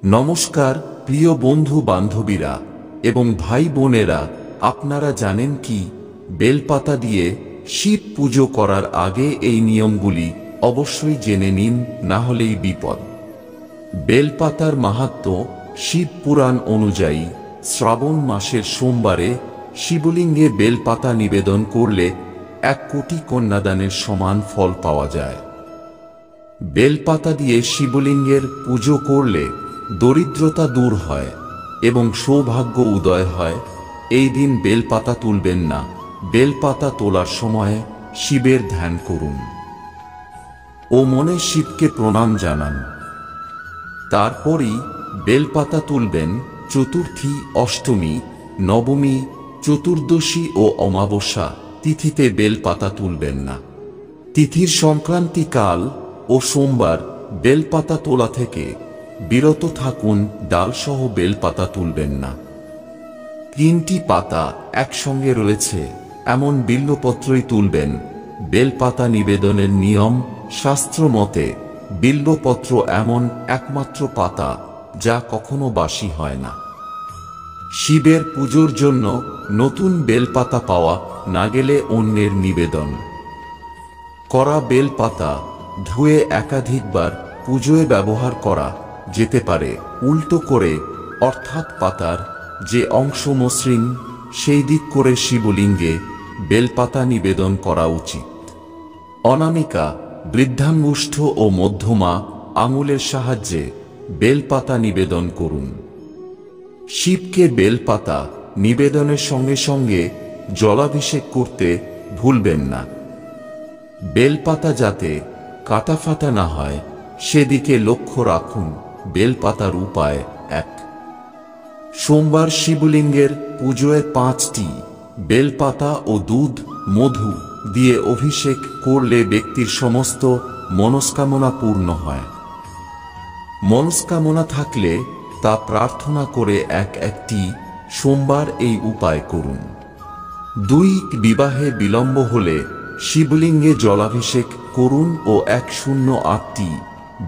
নমস্কার প্রিয় বন্ধু বান্ধবীরা এবং ভাই বোনেরা, আপনারা জানেন কি বেলপাতা দিয়ে শিব পুজো করার আগে এই নিয়মগুলি অবশ্যই জেনে নিন, না হলেই বিপদ। বেলপাতার মাহাত্ম্য শিব পুরাণ অনুযায়ী শ্রাবণ মাসের সোমবারে শিবলিঙ্গে বেলপাতা নিবেদন করলে 1 কোটি কন্যাদানের সমান ফল পাওয়া যায়। বেলপাতা দিয়ে শিবলিঙ্গের পুজো করলে দরিদ্রতা দূর হয় এবং সৌভাগ্য উদয় হয়। এই দিন বেলপাতা তুলবেন না, বেলপাতা তোলার সময় শিবের ধ্যান করুন ও মনে শিবকে প্রণাম জানান। তারপরই বেলপাতা তুলবেন। চতুর্থী, অষ্টমী, নবমী, চতুর্দশী ও অমাবস্যা তিথিতে বেলপাতা তুলবেন না। তিথির সংক্রান্তিকাল ও সোমবার বেলপাতা তোলা থেকে বিরত থাকুন। ডালসহ বেলপাতা তুলবেন না। 3টি পাতা একসঙ্গে রয়েছে এমন বিল্বপত্রই তুলবেন। বেলপাতা নিবেদনের নিয়ম শাস্ত্র মতে বিল্বপত্র এমন একমাত্র পাতা যা কখনো বাসি হয় না। শিবের পুজোর জন্য নতুন বেলপাতা পাওয়া না গেলে অন্যের নিবেদন করা বেলপাতা ধুয়ে একাধিকবার পুজোয় ব্যবহার করা যেতে পারে। উল্টো করে অর্থাৎ পাতার যে অংশ মসৃণ সেই দিক করে শিবলিঙ্গে বেলপাতা নিবেদন করা উচিত। অনামিকা, বৃদ্ধাঙ্গুষ্ঠ ও মধ্যমা আঙুলের সাহায্যে বেলপাতা নিবেদন করুন। শিবকে বেলপাতা নিবেদনের সঙ্গে সঙ্গে জলাভিষেক করতে ভুলবেন না। বেলপাতা যাতে কাটাফাটা না হয় সেদিকে লক্ষ্য রাখুন। বেলপাতার উপায়: 1, সোমবার শিবলিঙ্গের পুজোয় 5টি বেলপাতা ও দুধ, মধু দিয়ে অভিষেক করলে ব্যক্তির সমস্ত মনস্কামনা পূর্ণ হয়। মনস্কামনা থাকলে তা প্রার্থনা করে একটি সোমবার এই উপায় করুন। 2, বিবাহে বিলম্ব হলে শিবলিঙ্গে জলাভিষেক করুন ও 108টি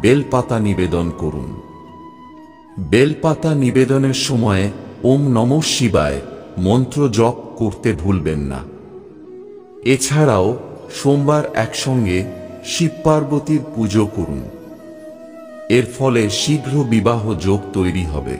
বেলপাতা নিবেদন করুন। বেলপাতা নিবেদনের সময় ওম নমঃ শিবায় মন্ত্র জপ করতে ভুলবেন না। এছাড়াও সোমবার একসঙ্গে শিব পার্বতীর পুজো করুন। এর ফলে শীঘ্র বিবাহ যোগ তৈরি হবে।